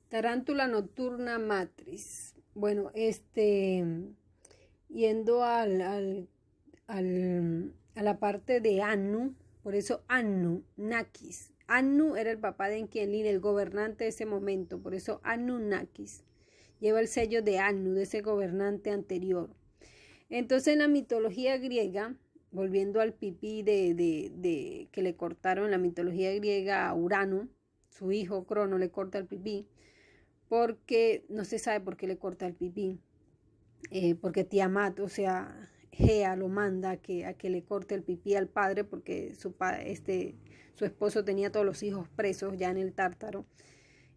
Tarántula nocturna matris. Bueno, yendo a la parte de Anu, por eso Anunnakis. Anu era el papá de Enkidu, el gobernante de ese momento, por eso Anunnakis. Lleva el sello de Anu, de ese gobernante anterior. Entonces en la mitología griega, volviendo al pipí que le cortaron en la mitología griega a Urano, su hijo Crono le corta el pipí, porque no se sabe por qué le corta el pipí, porque Tiamat, o sea, Gea lo manda a que le corte el pipí al padre, porque su esposo tenía todos los hijos presos ya en el Tártaro.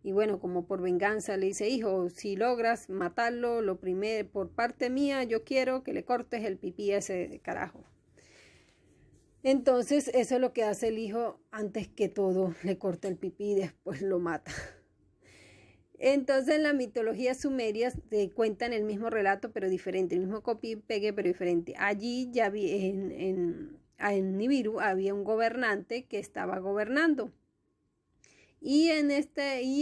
Y bueno, como por venganza le dice, hijo, si logras matarlo, lo primero, por parte mía, yo quiero que le cortes el pipí a ese carajo. Entonces, eso es lo que hace el hijo, antes que todo, le corta el pipí y después lo mata. Entonces, en la mitología sumeria cuentan el mismo relato, pero diferente, el mismo copy y pegue, pero diferente. Allí ya en Nibiru había un gobernante que estaba gobernando. Y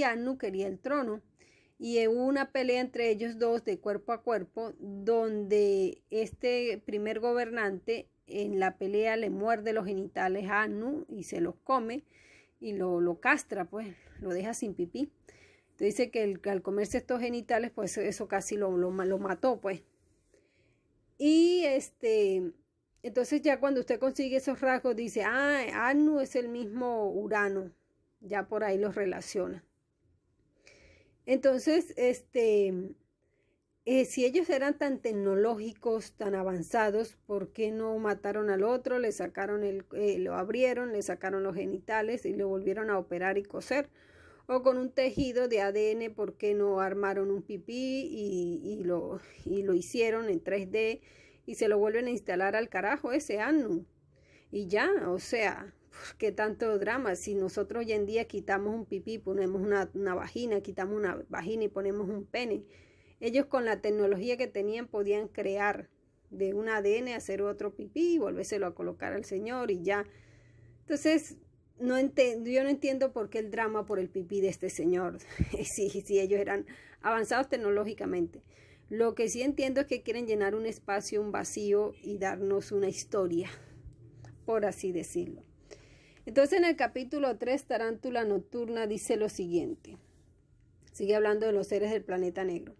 Anu quería el trono. Y hubo una pelea entre ellos dos de cuerpo a cuerpo, donde este primer gobernante en la pelea le muerde los genitales a Anu y se los come y lo castra, pues lo deja sin pipí. Entonces dice que al comerse estos genitales, pues eso casi lo mató, pues. Y entonces ya cuando usted consigue esos rasgos, dice, Anu es el mismo Urano. Ya por ahí los relaciona. Entonces, si ellos eran tan tecnológicos, tan avanzados, ¿por qué no mataron al otro? Le sacaron lo abrieron, le sacaron los genitales y lo volvieron a operar y coser. O con un tejido de ADN, ¿por qué no armaron un pipí y lo hicieron en 3D y se lo vuelven a instalar al carajo ese Anu? Y ya, o sea, ¿qué tanto drama? Si nosotros hoy en día quitamos un pipí, ponemos una vagina, quitamos una vagina y ponemos un pene. Ellos con la tecnología que tenían podían crear de un ADN, hacer otro pipí y volvérselo a colocar al señor y ya. Entonces, yo no entiendo por qué el drama por el pipí de este señor, si ellos eran avanzados tecnológicamente. Lo que sí entiendo es que quieren llenar un espacio, un vacío y darnos una historia, por así decirlo. Entonces en el capítulo 3, Tarántula Nocturna, dice lo siguiente. Sigue hablando de los seres del planeta negro.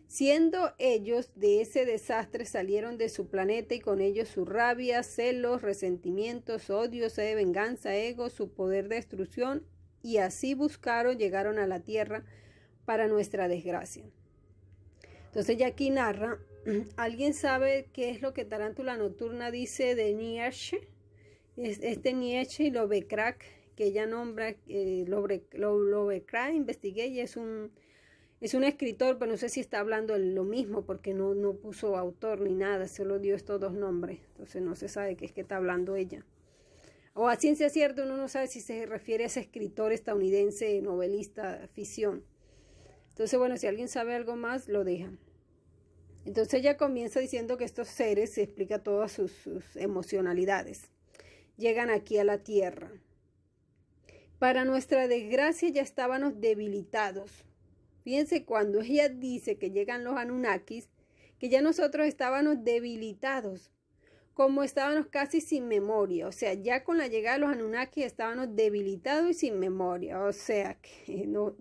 Siendo ellos de ese desastre, salieron de su planeta y con ellos su rabia, celos, resentimientos, odio, sed de venganza, ego, su poder de destrucción, y así llegaron a la tierra para nuestra desgracia. Entonces ya aquí narra, ¿alguien sabe qué es lo que Tarántula Nocturna dice de Nietzsche? Nietzsche y Lovecraft, que ella nombra, Lovecraft, investigué, y es un escritor, pero no sé si está hablando de lo mismo, porque no puso autor ni nada, solo dio estos dos nombres, entonces no se sabe qué es que está hablando ella. O a ciencia cierta uno no sabe si se refiere a ese escritor estadounidense, novelista, ficción. Entonces bueno, si alguien sabe algo más, lo deja. Entonces ella comienza diciendo que estos seres, se explica todas sus emocionalidades, llegan aquí a la tierra. Para nuestra desgracia ya estábamos debilitados. Fíjense, cuando ella dice que llegan los Anunnakis, que ya nosotros estábamos debilitados, como estábamos casi sin memoria. O sea, ya con la llegada de los Anunnakis estábamos debilitados y sin memoria. O sea, que no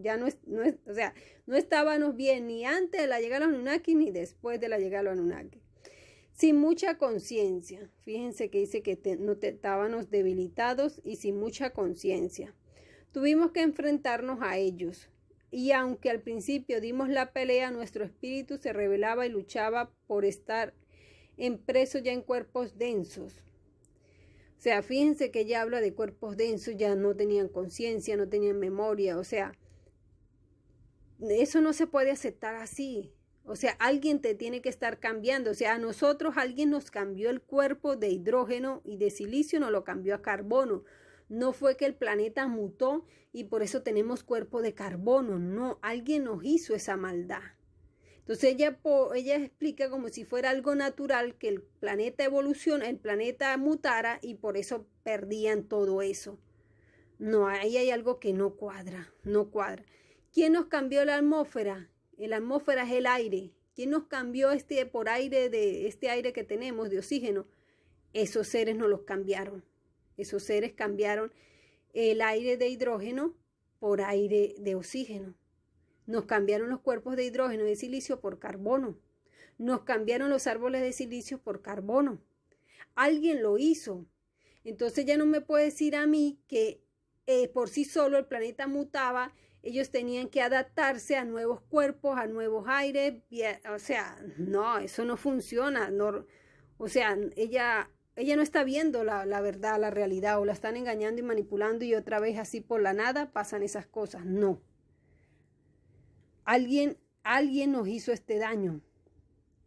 estábamos bien ni antes de la llegada de los Anunnakis ni después de la llegada de los Anunnakis. Sin mucha conciencia. Fíjense que dice que estábamos debilitados y sin mucha conciencia. Tuvimos que enfrentarnos a ellos. Y aunque al principio dimos la pelea, nuestro espíritu se rebelaba y luchaba por estar presos ya en cuerpos densos. O sea, fíjense que ella habla de cuerpos densos, ya no tenían conciencia, no tenían memoria. O sea, eso no se puede aceptar así. O sea, alguien te tiene que estar cambiando. O sea, a nosotros alguien nos cambió el cuerpo de hidrógeno y de silicio, nos lo cambió a carbono. No fue que el planeta mutó y por eso tenemos cuerpo de carbono. No, alguien nos hizo esa maldad. Entonces ella explica como si fuera algo natural que el planeta evoluciona, el planeta mutara y por eso perdían todo eso. No, ahí hay algo que no cuadra. ¿Quién nos cambió la atmósfera? La atmósfera es el aire. ¿Quién nos cambió por aire de este aire que tenemos de oxígeno? Esos seres nos los cambiaron. Esos seres cambiaron el aire de hidrógeno por aire de oxígeno. Nos cambiaron los cuerpos de hidrógeno y de silicio por carbono. Nos cambiaron los árboles de silicio por carbono. Alguien lo hizo. Entonces ya no me puede decir a mí que por sí solo el planeta mutaba. Ellos tenían que adaptarse a nuevos cuerpos, a nuevos aires. O sea, no, eso no funciona. No, o sea, ella no está viendo la verdad, la realidad, o la están engañando y manipulando y otra vez así por la nada pasan esas cosas. No. Alguien nos hizo este daño.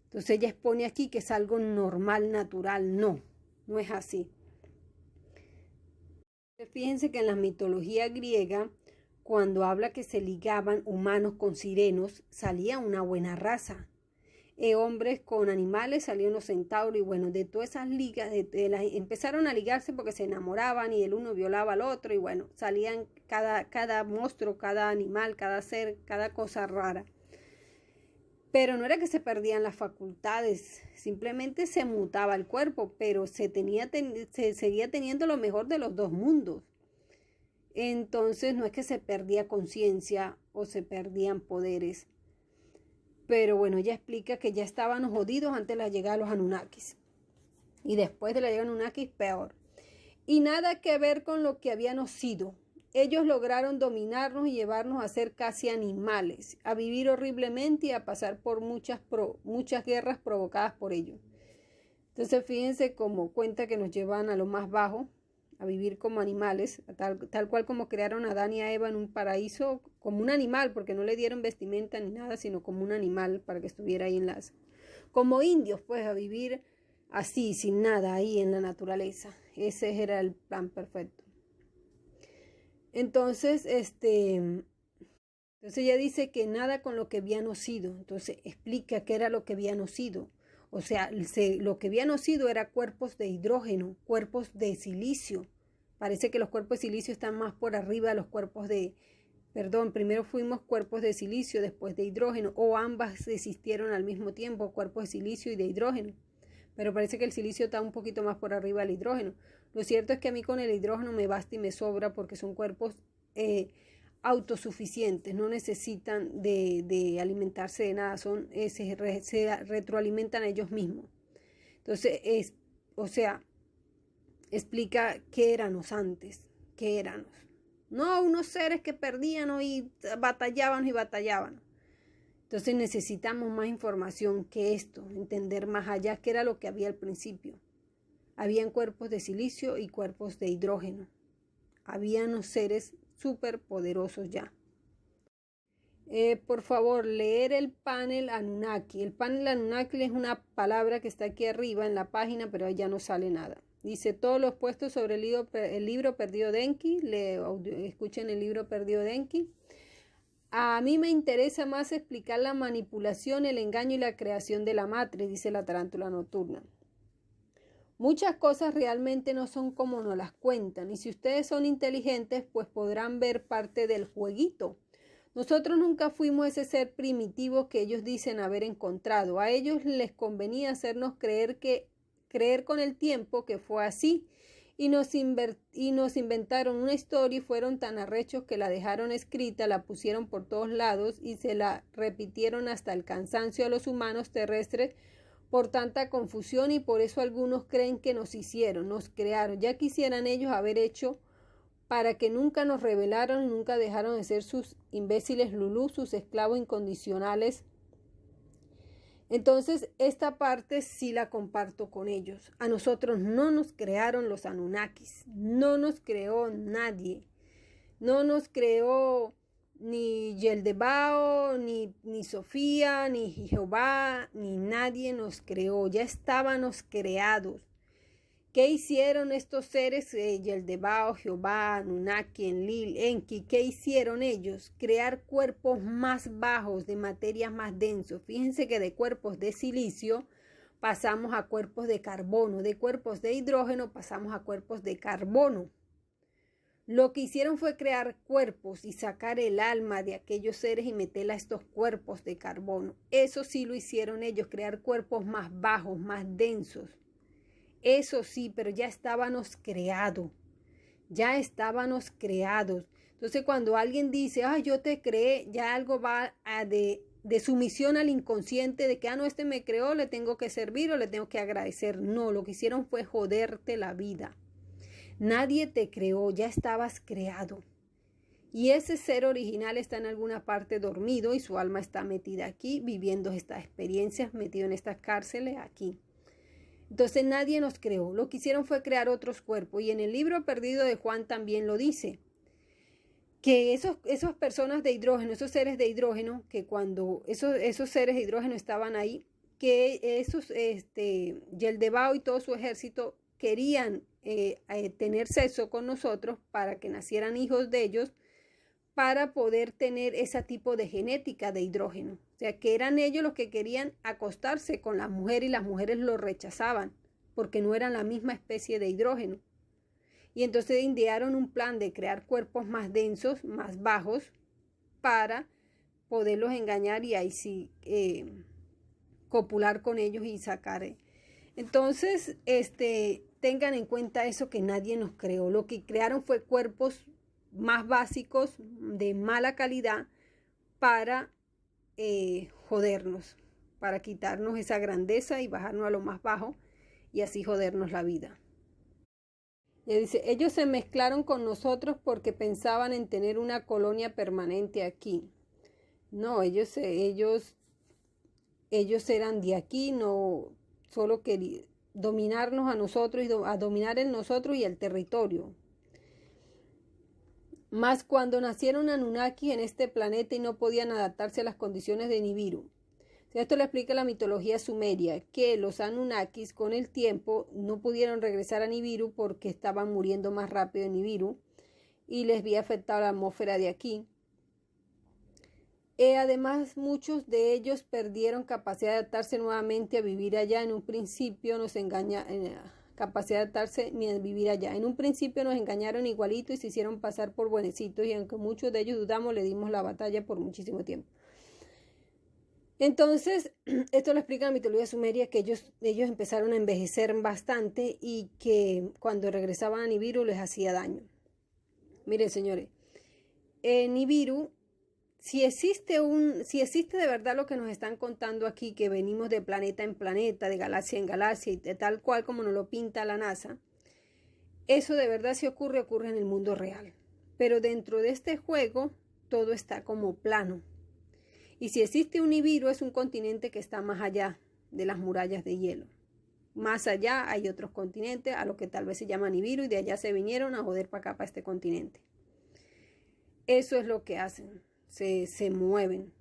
Entonces ella expone aquí que es algo normal, natural. No, no es así. Fíjense que en la mitología griega, cuando habla que se ligaban humanos con sirenos, salía una buena raza. Hombres con animales salían los centauros y bueno, de todas esas ligas, empezaron a ligarse porque se enamoraban y el uno violaba al otro y bueno, salían cada monstruo, cada animal, cada ser, cada cosa rara. Pero no era que se perdían las facultades, simplemente se mutaba el cuerpo, pero se seguía teniendo lo mejor de los dos mundos. Entonces no es que se perdía conciencia o se perdían poderes. Pero bueno, ella explica que ya estaban jodidos antes de la llegada de los Anunnakis. Y después de la llegada de los Anunnakis, peor. Y nada que ver con lo que habíamos sido. Ellos lograron dominarnos y llevarnos a ser casi animales, a vivir horriblemente y a pasar por muchas guerras provocadas por ellos. Entonces fíjense cómo cuenta que nos llevan a lo más bajo, a vivir como animales, tal cual como crearon a Adán y a Eva en un paraíso, como un animal, porque no le dieron vestimenta ni nada, sino como un animal para que estuviera ahí como indios, pues, a vivir así, sin nada, ahí en la naturaleza. Ese era el plan perfecto. Entonces, entonces ella dice que nada con lo que habían sido. Entonces explica qué era lo que habían sido. O sea, lo que habían sido era cuerpos de hidrógeno, cuerpos de silicio. Parece que los cuerpos de silicio están más por arriba de los cuerpos primero fuimos cuerpos de silicio, después de hidrógeno, o ambas existieron al mismo tiempo, cuerpos de silicio y de hidrógeno. Pero parece que el silicio está un poquito más por arriba del hidrógeno. Lo cierto es que a mí con el hidrógeno me basta y me sobra porque son cuerpos autosuficientes, no necesitan de alimentarse de nada, se retroalimentan ellos mismos. Entonces, explica qué éramos antes, qué éramos. No unos seres que perdían y batallaban y batallaban. Entonces necesitamos más información que esto, entender más allá qué era lo que había al principio. Habían cuerpos de silicio y cuerpos de hidrógeno. Habían unos seres súper poderosos ya. Por favor, leer el panel Anunnaki. El panel Anunnaki es una palabra que está aquí arriba en la página, pero ahí ya no sale nada. Dice todos los puestos sobre el libro perdido de Enki. Escuchen el libro perdido de Enki. A mí me interesa más explicar la manipulación, el engaño y la creación de la matriz, dice la tarántula nocturna. Muchas cosas realmente no son como nos las cuentan, y si ustedes son inteligentes, pues podrán ver parte del jueguito. Nosotros nunca fuimos ese ser primitivo que ellos dicen haber encontrado. A ellos les convenía hacernos creer con el tiempo que fue así, y nos inventaron una historia y fueron tan arrechos que la dejaron escrita, la pusieron por todos lados y se la repitieron hasta el cansancio a los humanos terrestres por tanta confusión, y por eso algunos creen que nos crearon. Ya quisieran ellos haber hecho para que nunca nos rebelaron y nunca dejaron de ser sus imbéciles lulú, sus esclavos incondicionales. Entonces, esta parte sí la comparto con ellos. A nosotros no nos crearon los Anunnakis, no nos creó nadie, no nos creó ni Yeldebao, ni Sofía, ni Jehová, ni nadie nos creó, ya estábamos creados. ¿Qué hicieron estos seres? Yeldebao, Jehová, Anunnaki, Enlil, Enki, ¿qué hicieron ellos? Crear cuerpos más bajos, de materias más densos. Fíjense que de cuerpos de silicio pasamos a cuerpos de carbono, de cuerpos de hidrógeno pasamos a cuerpos de carbono. Lo que hicieron fue crear cuerpos y sacar el alma de aquellos seres y meterla a estos cuerpos de carbono. Eso sí lo hicieron ellos, crear cuerpos más bajos, más densos. Eso sí, pero ya estábamos creados. Ya estábamos creados. Entonces cuando alguien dice, yo te creé, ya algo va de sumisión al inconsciente de que, no, este me creó, le tengo que servir o le tengo que agradecer. No, lo que hicieron fue joderte la vida. Nadie te creó, ya estabas creado. Y ese ser original está en alguna parte dormido y su alma está metida aquí, viviendo estas experiencias, metido en estas cárceles aquí. Entonces nadie nos creó. Lo que hicieron fue crear otros cuerpos. Y en el libro perdido de Juan también lo dice. Que esas personas de hidrógeno, esos seres de hidrógeno, que cuando esos seres de hidrógeno estaban ahí, que Yeldebaoth y todo su ejército querían tener sexo con nosotros para que nacieran hijos de ellos, para poder tener ese tipo de genética de hidrógeno. O sea, que eran ellos los que querían acostarse con las mujeres y las mujeres lo rechazaban porque no eran la misma especie de hidrógeno. Y entonces idearon un plan de crear cuerpos más densos, más bajos, para poderlos engañar y ahí sí copular con ellos y sacar. Entonces, tengan en cuenta eso, que nadie nos creó. Lo que crearon fue cuerpos más básicos, de mala calidad, para jodernos, para quitarnos esa grandeza y bajarnos a lo más bajo y así jodernos la vida. Y dice, ellos se mezclaron con nosotros porque pensaban en tener una colonia permanente aquí. No, ellos eran de aquí, no solo querían dominarnos a nosotros, a dominar en nosotros y el territorio. Mas cuando nacieron Anunnaki en este planeta y no podían adaptarse a las condiciones de Nibiru. Esto le explica la mitología sumeria, que los Anunnakis con el tiempo no pudieron regresar a Nibiru porque estaban muriendo más rápido en Nibiru y les había afectado la atmósfera de aquí. Además, muchos de ellos perdieron capacidad de adaptarse nuevamente a vivir allá. En un principio capacidad de adaptarse a vivir allá. En un principio nos engañaron igualito y se hicieron pasar por buenecitos, y aunque muchos de ellos dudamos, le dimos la batalla por muchísimo tiempo. Entonces, esto lo explica la mitología sumeria, que ellos empezaron a envejecer bastante y que cuando regresaban a Nibiru les hacía daño. Miren, señores, Nibiru, si existe de verdad lo que nos están contando aquí, que venimos de planeta en planeta, de galaxia en galaxia, y de tal cual como nos lo pinta la NASA, eso de verdad si ocurre en el mundo real. Pero dentro de este juego todo está como plano. Y si existe un Nibiru, es un continente que está más allá de las murallas de hielo. Más allá hay otros continentes, a lo que tal vez se llama Nibiru, y de allá se vinieron a joder para acá, para este continente. Eso es lo que hacen, se mueven.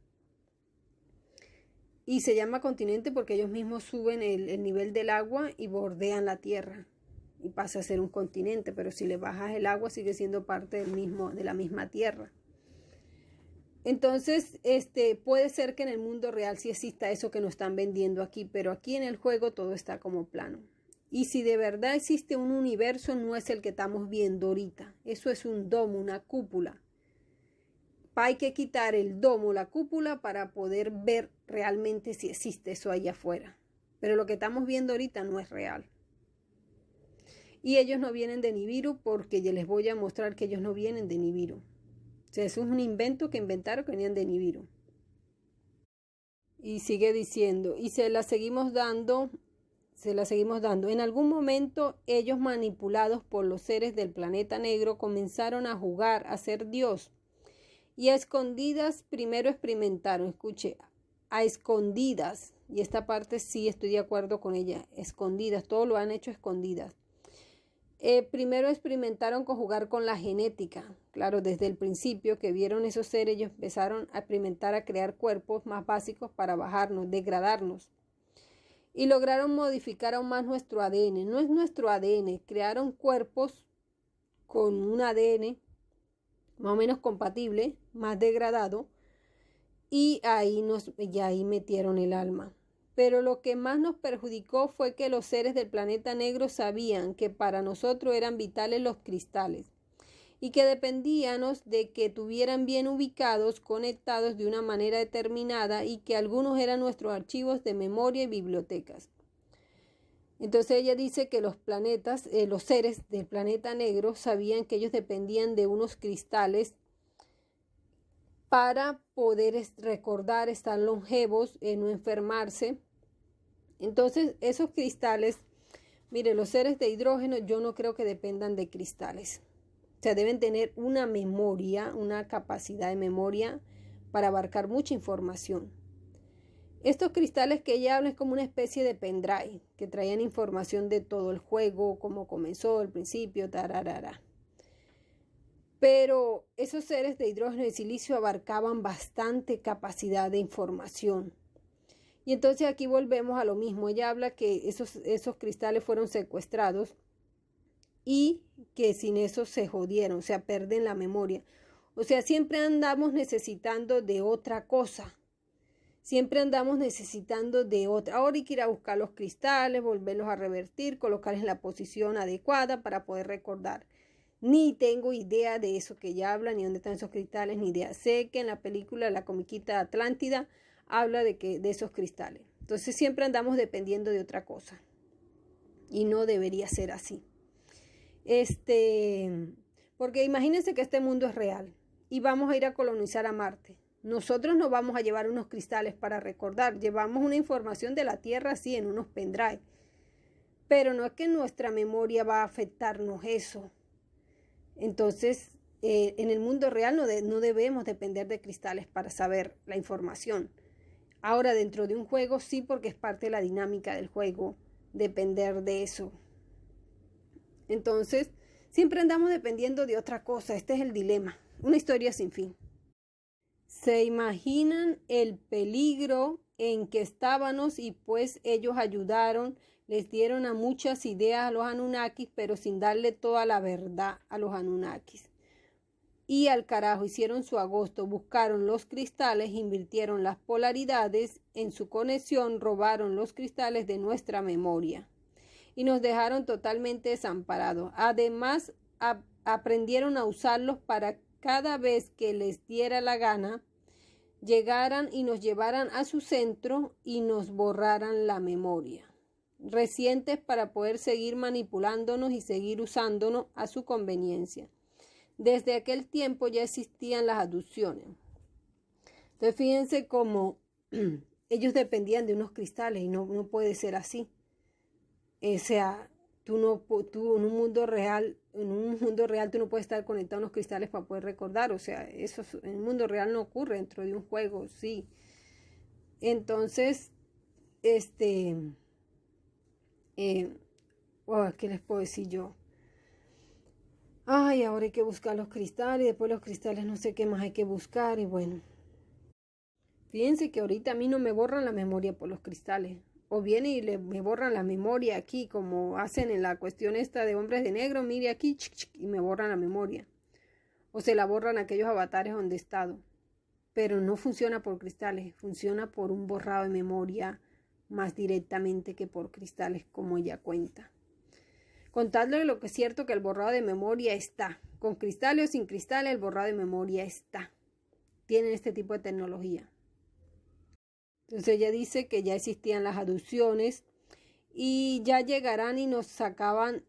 Y se llama continente porque ellos mismos suben el nivel del agua y bordean la tierra. Y pasa a ser un continente, pero si le bajas el agua sigue siendo parte de la misma tierra. Entonces, puede ser que en el mundo real sí exista eso que nos están vendiendo aquí, pero aquí en el juego todo está como plano. Y si de verdad existe un universo, no es el que estamos viendo ahorita. Eso es un domo, una cúpula. Hay que quitar el domo, la cúpula, para poder ver realmente si existe eso allá afuera. Pero lo que estamos viendo ahorita no es real. Y ellos no vienen de Nibiru, porque ya les voy a mostrar que ellos no vienen de Nibiru. O sea, eso es un invento que inventaron, que venían de Nibiru. Y sigue diciendo, y se la seguimos dando. En algún momento ellos, manipulados por los seres del planeta negro, comenzaron a jugar a ser Dios. Y a escondidas primero experimentaron, escuche, a escondidas, y esta parte sí estoy de acuerdo con ella, escondidas, todo lo han hecho escondidas. Primero experimentaron con jugar con la genética. Claro, desde el principio que vieron esos seres, ellos empezaron a experimentar, a crear cuerpos más básicos para bajarnos, degradarnos. Y lograron modificar aún más nuestro ADN. No es nuestro ADN, crearon cuerpos con un ADN más o menos compatible, más degradado, y ahí metieron el alma. Pero lo que más nos perjudicó fue que los seres del planeta negro sabían que para nosotros eran vitales los cristales. y que dependíamos de que estuvieran bien ubicados, conectados de una manera determinada y que algunos eran nuestros archivos de memoria y bibliotecas. Entonces ella dice que los planetas, los seres del planeta negro sabían que ellos dependían de unos cristales para poder recordar, estar longevos, no enfermarse. Entonces esos cristales, mire, los seres de hidrógeno yo no creo que dependan de cristales. O sea, deben tener una memoria, una capacidad de memoria para abarcar mucha información. Estos cristales que ella habla es como una especie de pendrive que traían información de todo el juego, cómo comenzó, el principio, tararara. Pero esos seres de hidrógeno y silicio abarcaban bastante capacidad de información. Y entonces aquí volvemos a lo mismo. Ella habla que esos cristales fueron secuestrados y que sin eso se jodieron, o sea, pierden la memoria. O sea, siempre andamos necesitando de otra cosa. Siempre andamos necesitando de otra. Ahora hay que ir a buscar los cristales, volverlos a revertir, colocarlos en la posición adecuada para poder recordar. Ni tengo idea de eso que ella habla, ni dónde están esos cristales, ni idea. Sé que en la película La comiquita Atlántida habla de esos cristales. Entonces siempre andamos dependiendo de otra cosa. Y no debería ser así. Porque imagínense que este mundo es real y vamos a ir a colonizar a Marte. Nosotros no vamos a llevar unos cristales para recordar, llevamos una información de la Tierra así en unos pendrive, pero no es que nuestra memoria va a afectarnos eso. Entonces, en el mundo real no debemos depender de cristales para saber la información. Ahora, dentro de un juego sí, porque es parte de la dinámica del juego, depender de eso. Entonces, siempre andamos dependiendo de otra cosa. Este es el dilema, una historia sin fin. Se imaginan el peligro en que estábamos y pues ellos ayudaron, les dieron a muchas ideas a los Anunnakis, pero sin darle toda la verdad a los Anunnakis. Y al carajo, hicieron su agosto, buscaron los cristales, invirtieron las polaridades en su conexión, robaron los cristales de nuestra memoria y nos dejaron totalmente desamparados. Además, aprendieron a usarlos para cada vez que les diera la gana, llegaran y nos llevaran a su centro y nos borraran la memoria, recientes para poder seguir manipulándonos y seguir usándonos a su conveniencia. Desde aquel tiempo ya existían las abducciones. Entonces fíjense cómo ellos dependían de unos cristales y no puede ser así. O sea, tú en un mundo real tú no puedes estar conectado a unos cristales para poder recordar. O sea, eso en el mundo real no ocurre, dentro de un juego, sí. Entonces, ¿qué les puedo decir yo? Ay, ahora hay que buscar los cristales, y después los cristales no sé qué más hay que buscar, y bueno. Fíjense que ahorita a mí no me borran la memoria por los cristales. O vienen y me borran la memoria aquí, como hacen en la cuestión esta de Hombres de Negro, mire aquí, y me borran la memoria. O se la borran aquellos avatares donde he estado. Pero no funciona por cristales, funciona por un borrado de memoria más directamente que por cristales, como ella cuenta. Contadle lo que es cierto, que el borrado de memoria está. Con cristales o sin cristales, el borrado de memoria está. Tienen este tipo de tecnología. Entonces ella dice que ya existían las abducciones y ya llegaban y nos sacaban,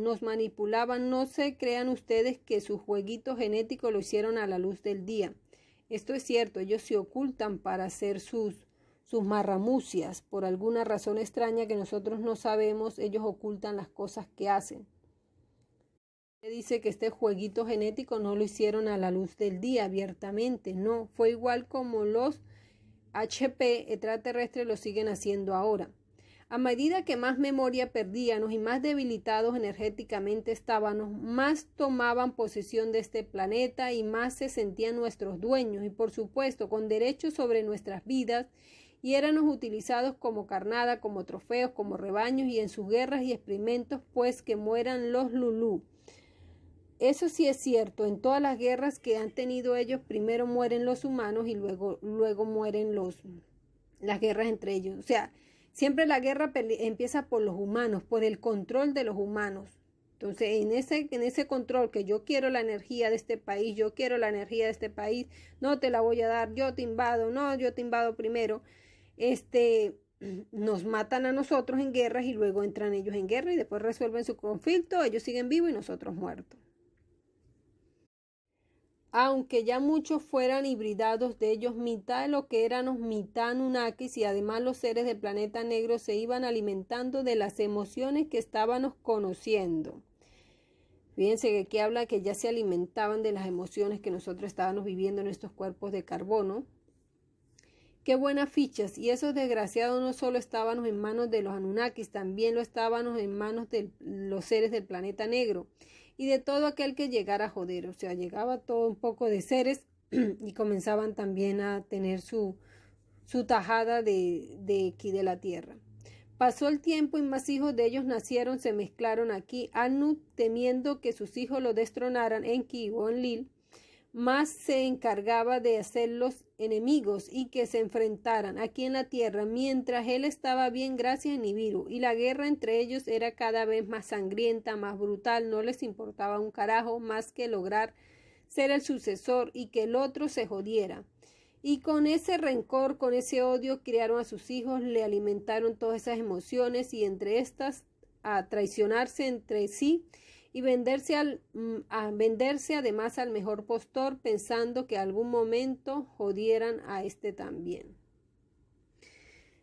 nos manipulaban. No se crean ustedes que su jueguito genético lo hicieron a la luz del día. Esto es cierto, ellos se ocultan para hacer sus marramucias. Por alguna razón extraña que nosotros no sabemos, ellos ocultan las cosas que hacen. Dice que este jueguito genético no lo hicieron a la luz del día abiertamente, no, fue igual como los HP extraterrestres lo siguen haciendo ahora. A medida que más memoria perdíamos y más debilitados energéticamente estábamos, más tomaban posesión de este planeta y más se sentían nuestros dueños y por supuesto con derechos sobre nuestras vidas, y éramos utilizados como carnada, como trofeos, como rebaños y en sus guerras y experimentos, pues que mueran los Lulú. Eso sí es cierto, en todas las guerras que han tenido ellos, primero mueren los humanos y luego mueren las guerras entre ellos. O sea, siempre la guerra empieza por los humanos, por el control de los humanos. Entonces, en ese control que yo quiero la energía de este país, yo quiero la energía de este país, no te la voy a dar, yo te invado, no, yo te invado primero, nos matan a nosotros en guerras y luego entran ellos en guerra y después resuelven su conflicto, ellos siguen vivos y nosotros muertos. Aunque ya muchos fueran hibridados de ellos, mitad de lo que éramos, mitad Anunnakis, y además los seres del planeta negro se iban alimentando de las emociones que estábamos conociendo. Fíjense que aquí habla que ya se alimentaban de las emociones que nosotros estábamos viviendo en estos cuerpos de carbono. Qué buenas fichas. Y esos desgraciados no solo estábamos en manos de los Anunnakis, también lo estábamos en manos de los seres del planeta negro y de todo aquel que llegara a joder. O sea, llegaba todo un poco de seres y comenzaban también a tener su tajada de aquí de la tierra. Pasó el tiempo y más hijos de ellos nacieron, se mezclaron aquí. Anu, temiendo que sus hijos lo destronaran en Ki o en Lil, más se encargaba de hacerlos enemigos y que se enfrentaran aquí en la tierra, mientras él estaba bien gracias a Nibiru, y la guerra entre ellos era cada vez más sangrienta, más brutal, no les importaba un carajo más que lograr ser el sucesor y que el otro se jodiera. Y con ese rencor, con ese odio, criaron a sus hijos, le alimentaron todas esas emociones y entre estas a traicionarse entre sí y venderse además al mejor postor, pensando que algún momento jodieran a este también.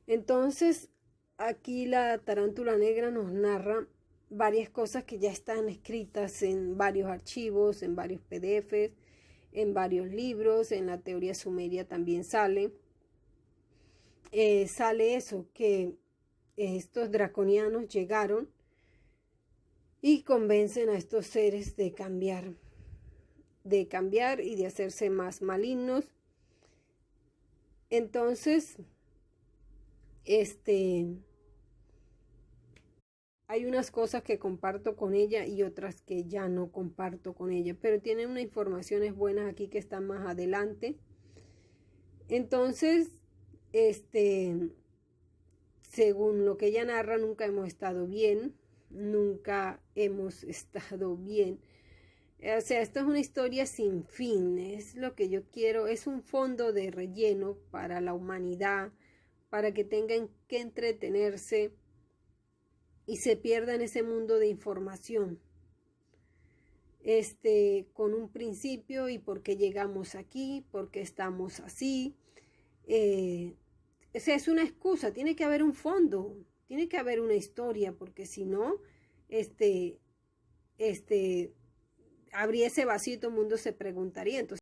Entonces, aquí la tarántula negra nos narra varias cosas que ya están escritas en varios archivos, en varios PDFs, en varios libros, en la teoría sumeria también sale eso, que estos draconianos llegaron y convencen a estos seres de cambiar y de hacerse más malignos. Entonces, hay unas cosas que comparto con ella y otras que ya no comparto con ella, pero tienen unas informaciones buenas aquí que están más adelante. Entonces, según lo que ella narra, nunca hemos estado bien. O sea, esto es una historia sin fin, es lo que yo quiero, es un fondo de relleno para la humanidad, para que tengan que entretenerse y se pierda en ese mundo de información, con un principio y por qué llegamos aquí, por qué estamos así. O sea, es una excusa, tiene que haber un fondo, tiene que haber una historia, porque si no, habría ese vacío y todo el mundo se preguntaría. Entonces,